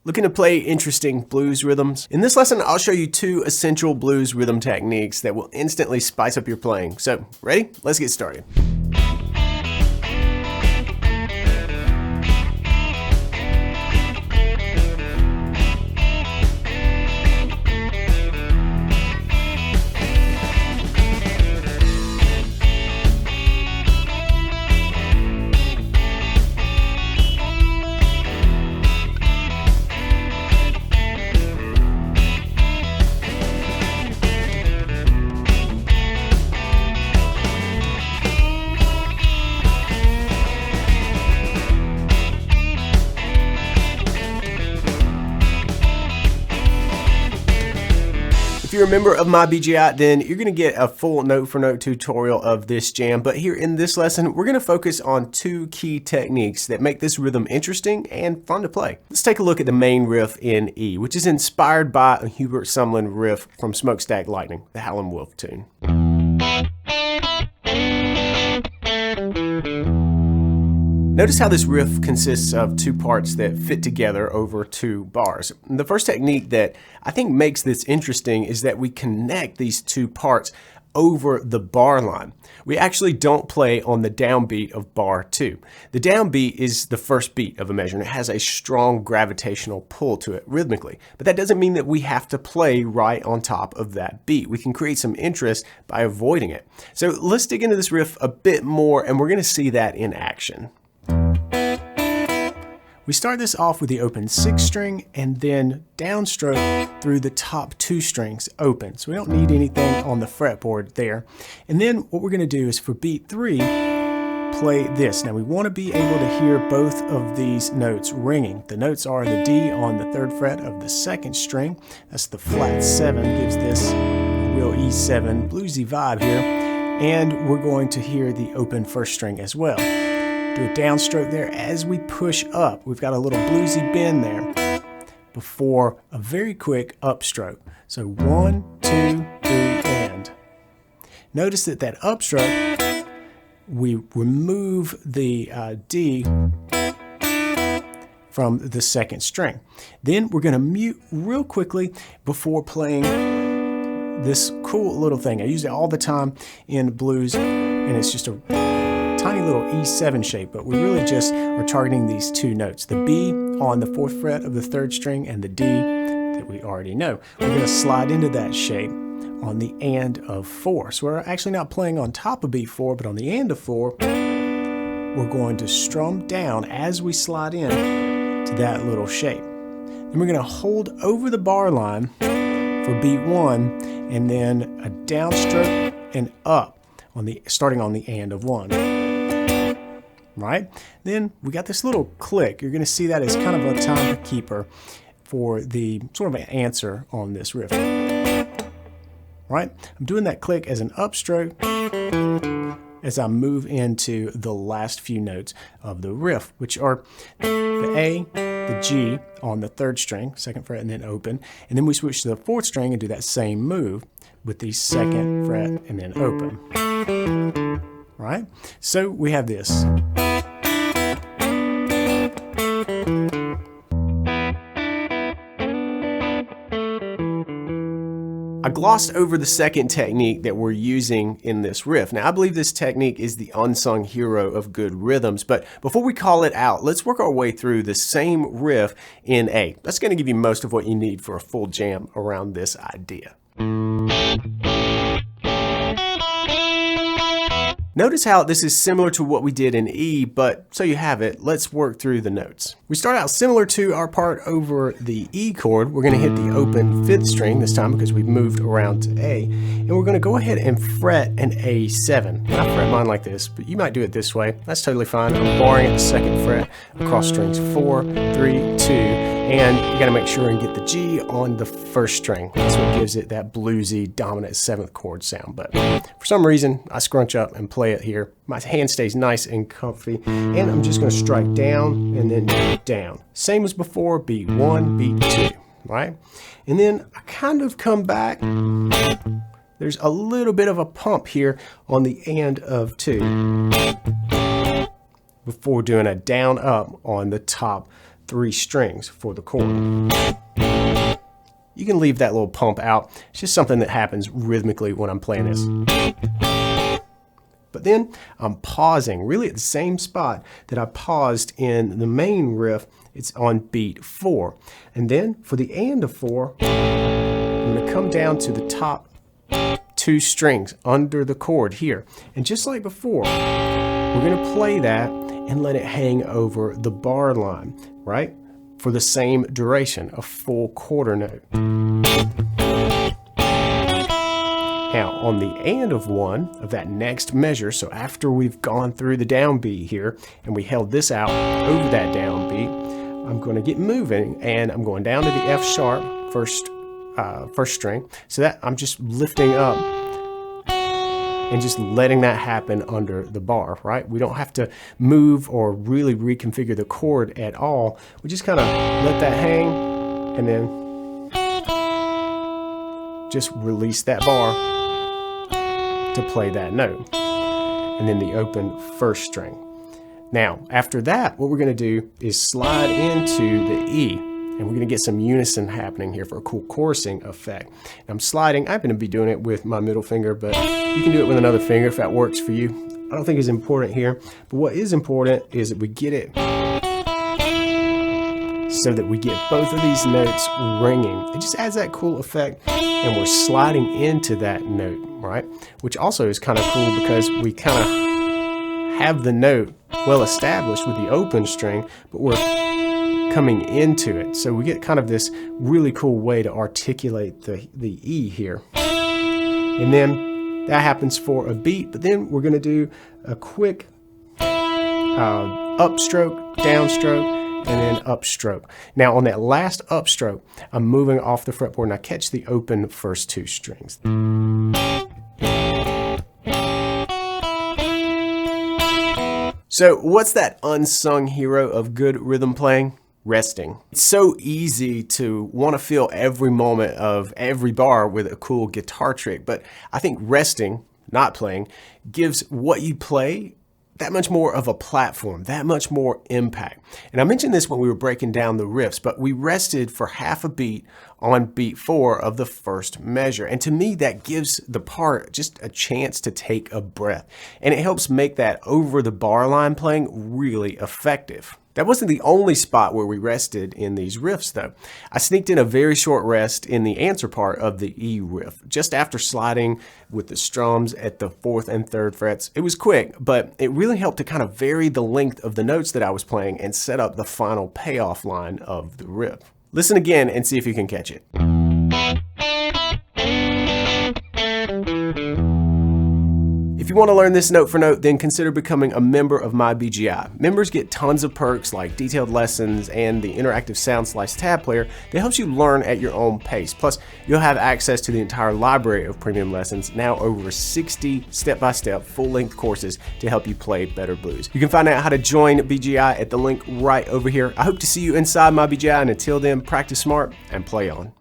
Looking to play interesting blues rhythms? In this lesson, I'll show you 2 essential blues rhythm techniques that will instantly spice up your playing. So, ready? Let's get started. If you're a member of my BGI, then you're going to get a full note-for-note tutorial of this jam. But here in this lesson, we're going to focus on 2 key techniques that make this rhythm interesting and fun to play. Let's take a look at the main riff in E, which is inspired by a Hubert Sumlin riff from Smokestack Lightning, the Howlin' Wolf tune. Notice how this riff consists of 2 parts that fit together over 2 bars. The first technique that I think makes this interesting is that we connect these 2 parts over the bar line. We actually don't play on the downbeat of bar 2. The downbeat is the first beat of a measure and it has a strong gravitational pull to it rhythmically. But that doesn't mean that we have to play right on top of that beat. We can create some interest by avoiding it. So let's dig into this riff a bit more and we're going to see that in action. We start this off with the open 6th string and then downstroke through the top 2 strings open. So we don't need anything on the fretboard there. And then what we're going to do is for beat 3, play this. Now we want to be able to hear both of these notes ringing. The notes are the D on the 3rd fret of the 2nd string. That's the flat 7, gives this real E7 bluesy vibe here. And we're going to hear the open 1st string as well. Do a downstroke there as we push up. We've got a little bluesy bend there before a very quick upstroke. So 1, 2, 3, and. Notice that upstroke, we remove the D from the 2nd string. Then we're going to mute real quickly before playing this cool little thing. I use it all the time in blues, and it's just a tiny little E7 shape, but we really just are targeting these 2 notes, the B on the 4th fret of the 3rd string and the D that we already know. We're going to slide into that shape on the and of 4. So we're actually not playing on top of beat 4, but on the and of 4, we're going to strum down as we slide in to that little shape. Then we're going to hold over the bar line for beat 1 and then a downstroke and up on the starting on the and of 1. Right? Then we got this little click. You're going to see that as kind of a time keeper for the sort of an answer on this riff. Right? I'm doing that click as an upstroke as I move into the last few notes of the riff, which are the A, the G on the 3rd string, 2nd fret, and then open. And then we switch to the 4th string and do that same move with the 2nd fret and then open. Right? So we have this. I glossed over the second technique that we're using in this riff. Now, I believe this technique is the unsung hero of good rhythms, but before we call it out, let's work our way through the same riff in A. That's going to give you most of what you need for a full jam around this idea. Notice how this is similar to what we did in E, but so you have it, let's work through the notes. We start out similar to our part over the E chord. We're going to hit the open 5th string this time because we've moved around to A. And we're going to go ahead and fret an A7. I fret mine like this, but you might do it this way. That's totally fine. I'm barring at the 2nd fret across strings 4, 3, 2. And you got to make sure and get the G on the 1st string. That's what gives it that bluesy, dominant 7th chord sound. But for some reason, I scrunch up and play it here. My hand stays nice and comfy. And I'm just going to strike down and then down. Same as before, beat 1, beat 2, right? And then I kind of come back. There's a little bit of a pump here on the and of 2 before doing a down up on the top 3 strings for the chord. You can leave that little pump out. It's just something that happens rhythmically when I'm playing this. But then I'm pausing really at the same spot that I paused in the main riff. It's on beat 4. And then for the and of 4, I'm going to come down to the top 2 strings under the chord here. And just like before, we're going to play that and let it hang over the bar line, right? For the same duration, a full quarter note. Now, on the and of 1 of that next measure, so after we've gone through the downbeat here and we held this out over that downbeat, I'm going to get moving and I'm going down to the F sharp first string. So that I'm just lifting up and just letting that happen under the bar, right? We don't have to move or really reconfigure the chord at all. We just kind of let that hang and then just release that bar to play that note. And then the open first string. Now, after that, what we're going to do is slide into the E, and we're going to get some unison happening here for a cool chorusing effect. And I'm sliding. I'm going to be doing it with my middle finger, but you can do it with another finger if that works for you. I don't think it's important here, but what is important is that we get it so that we get both of these notes ringing. It just adds that cool effect, and we're sliding into that note, right? Which also is kind of cool because we kind of have the note well established with the open string, but we're coming into it. So we get kind of this really cool way to articulate the E here. And then that happens for a beat, but then we're going to do a quick upstroke, downstroke, and then upstroke. Now on that last upstroke, I'm moving off the fretboard and I catch the open first 2 strings. So what's that unsung hero of good rhythm playing? Resting. It's so easy to want to feel every moment of every bar with a cool guitar trick, but I think resting, not playing, gives what you play that much more of a platform, that much more impact. And I mentioned this when we were breaking down the riffs, but we rested for half a beat on beat 4 of the first measure. And to me, that gives the part just a chance to take a breath. And it helps make that over the bar line playing really effective. That wasn't the only spot where we rested in these riffs though. I sneaked in a very short rest in the answer part of the E riff, just after sliding with the strums at the 4th and 3rd frets. It was quick, but it really helped to kind of vary the length of the notes that I was playing and set up the final payoff line of the riff. Listen again and see if you can catch it. If you want to learn this note for note, then consider becoming a member of my BGI. Members get tons of perks like detailed lessons and the interactive Sound Slice tab player that helps you learn at your own pace. Plus, you'll have access to the entire library of premium lessons, now over 60 step-by-step full-length courses to help you play better blues. You can find out how to join BGI at the link right over here. I hope to see you inside my BGI, and until then, practice smart and play on.